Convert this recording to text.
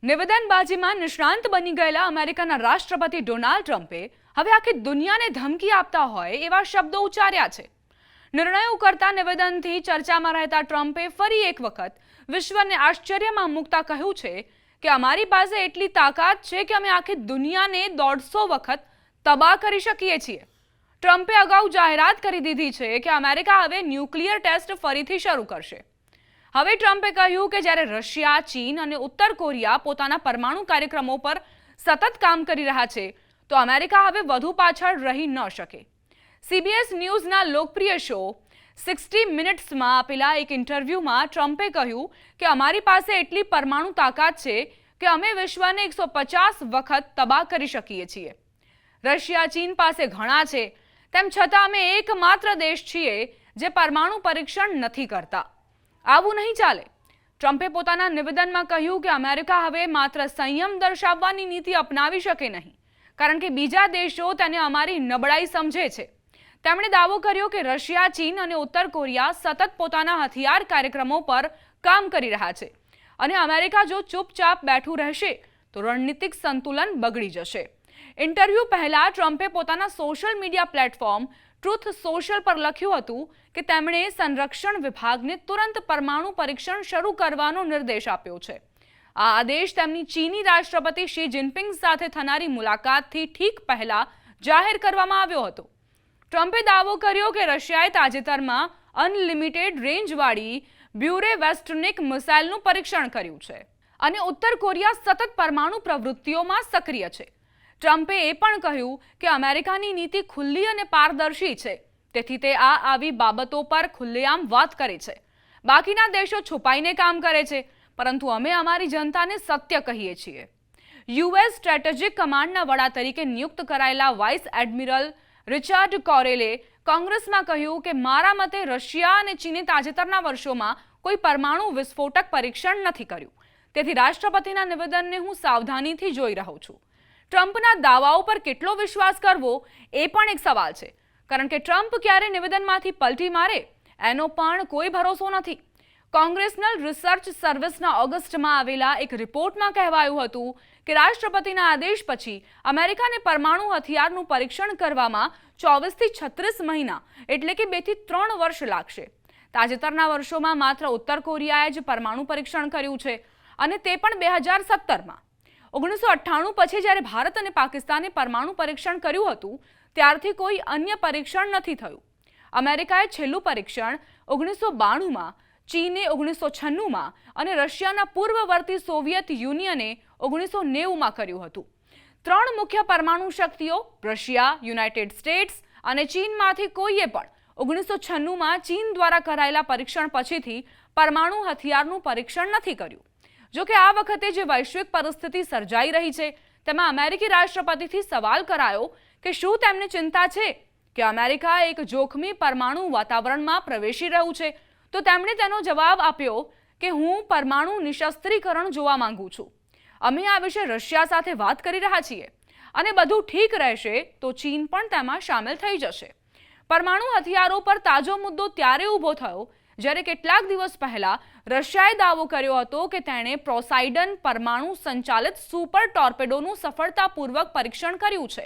નિવેદનબાજીમાં નિષ્ણાંત બની ગયેલા અમેરિકાના રાષ્ટ્રપતિ ડોનાલ્ડ ટ્રમ્પે હવે આખી દુનિયાને ધમકી આપતા હોય એવા શબ્દો ઉચ્ચાર્યા છે। નિર્ણયો કરતા નિવેદનથી ચર્ચામાં રહેતા ટ્રમ્પે ફરી એક વખત વિશ્વને આશ્ચર્યમાં મૂકતા કહ્યું છે કે અમારી પાસે એટલી તાકાત છે કે અમે આખી દુનિયાને 150 વખત તબાહ કરી શકીએ છીએ। ટ્રમ્પે અગાઉ જાહેરાત કરી દીધી છે કે અમેરિકા હવે ન્યુક્લિયર ટેસ્ટ ફરીથી શરૂ કરશે। હવે ટ્રમ્પે કહ્યું કે જ્યારે રશિયા, ચીન અને ઉત્તર કોરિયા પોતાના પરમાણુ કાર્યક્રમો પર સતત કામ કરી રહ્યા છે તો અમેરિકા હવે વધુ પાછળ રહી ન શકે। CBS ન્યૂઝના લોકપ્રિય શો 60 મિનિટ્સમાં આપેલા એક ઇન્ટરવ્યુમાં ટ્રમ્પે કહ્યું કે અમારી પાસે એટલી પરમાણુ તાકાત છે કે અમે વિશ્વને 150 વખત તબાહ કરી શકીએ છીએ। રશિયા, ચીન પાસે ઘણા છે, તેમ છતાં અમે એકમાત્ર દેશ છીએ જે પરમાણુ પરીક્ષણ નથી કરતા। આવું નહીં ચાલે। ટ્રમ્પે પોતાના નિવેદનમાં કહ્યું કે અમેરિકા હવે માત્ર સંયમ દર્શાવવાની નીતિ અપનાવી શકે નહીં, કારણ કે બીજા દેશો તેને અમારી નબળાઈ સમજે છે। તેમણે દાવો કર્યો કે રશિયા, ચીન અને ઉત્તર કોરિયા સતત પોતાના હથિયાર કાર્યક્રમો પર કામ કરી રહ્યા છે અને અમેરિકા જો ચૂપચાપ બેઠું રહેશે તો રણનીતિક સંતુલન બગડી જશે। ઇન્ટરવ્યૂ પહેલા ટ્રમ્પે પોતાના social media platform truth social પર લખ્યું હતું કે તેમણે સંરક્ષણ વિભાગને તુરંત પરમાણુ પરીક્ષણ શરૂ કરવાનો નિર્દેશ આપ્યો છે। આ આદેશ તેમની ચીની રાષ્ટ્રપતિ શી જિનપિંગ સાથે થનારી મુલાકાતથી ઠીક પહેલા જાહેર કરવામાં આવ્યો હતો। ટ્રમ્પે દાવો કર્યો કે રશિયાએ તાજેતરમાં અનલિમિટેડ રેન્જવાળી બ્યુરેવેસ્ટનિક મિસાઇલનું પરીક્ષણ કર્યું છે અને ઉત્તર કોરિયા સતત પરમાણુ પ્રવૃત્તિઓમાં સક્રિય છે। ટ્રમ્પે એ પણ કહ્યું કે અમેરિકાની નીતિ ખુલ્લી અને પારદર્શી છે, તેથી તે આવી બાબતો પર ખુલ્લેઆમ વાત કરે છે। બાકીના દેશો છુપાઈને કામ કરે છે, પરંતુ અમે અમારી જનતાને સત્ય કહીએ છીએ। US સ્ટ્રેટેજિક કમાન્ડના વડા તરીકે નિયુક્ત કરાયેલા વાઇસ એડમિરલ રિચાર્ડ કોરેલે કોંગ્રેસમાં કહ્યું કે મારા મતે રશિયા અને ચીને તાજેતરના વર્ષોમાં કોઈ પરમાણુ વિસ્ફોટક પરીક્ષણ નથી કર્યું, તેથી રાષ્ટ્રપતિના નિવેદનને હું સાવધાનીથી જોઈ રહ્યો છું। ટ્રમ્પના દાવાઓ પર કેટલો વિશ્વાસ કરવો એ પણ એક સવાલ છે, કારણ કે ટ્રમ્પ ક્યારે નિવેદનમાંથી પલટી મારે એનો પણ કોઈ ભરોસો નથી। કોંગ્રેશનલ રિસર્ચ સર્વિસના ઓગસ્ટમાં આવેલા એક રિપોર્ટમાં કહેવાયું હતું કે રાષ્ટ્રપતિના આદેશ પછી અમેરિકાને પરમાણુ હથિયારનું પરીક્ષણ કરવામાં 24 થી 36 મહિના એટલે કે 2 થી 3 વર્ષ લાગશે। તાજેતરના વર્ષોમાં માત્ર ઉત્તર કોરિયાએ જ પરમાણુ પરીક્ષણ કર્યું છે અને તે પણ 2017માં। 1998 પછી જ્યારે ભારત અને પાકિસ્તાને પરમાણુ પરીક્ષણ કર્યું હતું ત્યારથી કોઈ અન્ય પરીક્ષણ નથી થયું। અમેરિકાએ છેલ્લું પરીક્ષણ 1992માં, ચીને 1996માં અને રશિયાના પૂર્વવર્તી સોવિયત યુનિયને 1990માં કર્યું હતું। 3 મુખ્ય પરમાણુ શક્તિઓ રશિયા, યુનાઇટેડ સ્ટેટ્સ અને ચીનમાંથી કોઈએ પણ 1996માં ચીન દ્વારા કરાયેલા પરીક્ષણ પછીથી પરમાણુ હથિયારનું પરીક્ષણ નથી કર્યું। જો કે આ વખતે જે વૈશ્વિક પરિસ્થિતિ સર્જાઈ રહી છે તેમાં અમેરિકી રાષ્ટ્રપતિથી સવાલ કરાયો કે શું તેમને ચિંતા છે કે અમેરિકા એક જોખમી પરમાણુ વાતાવરણમાં પ્રવેશી રહ્યું છે, તો તેમણે તેનો જવાબ આપ્યો કે હું પરમાણુ નિશસ્ત્રીકરણ જોવા માંગુ છું। અમે આ વિશે રશિયા સાથે વાત કરી રહ્યા છીએ અને બધું ઠીક રહેશે તો ચીન પણ તેમાં સામેલ થઈ જશે। પરમાણુ હથિયારો પર તાજો મુદ્દો ત્યારે ઊભો થયો જ્યારે કેટલાક દિવસ પહેલા રશિયાએ દાવો કર્યો હતો કે તેણે પોસાઇડન પરમાણુ સંચાલિત સુપર ટોર્પેડોનું સફળતાપૂર્વક પરીક્ષણ કર્યું છે।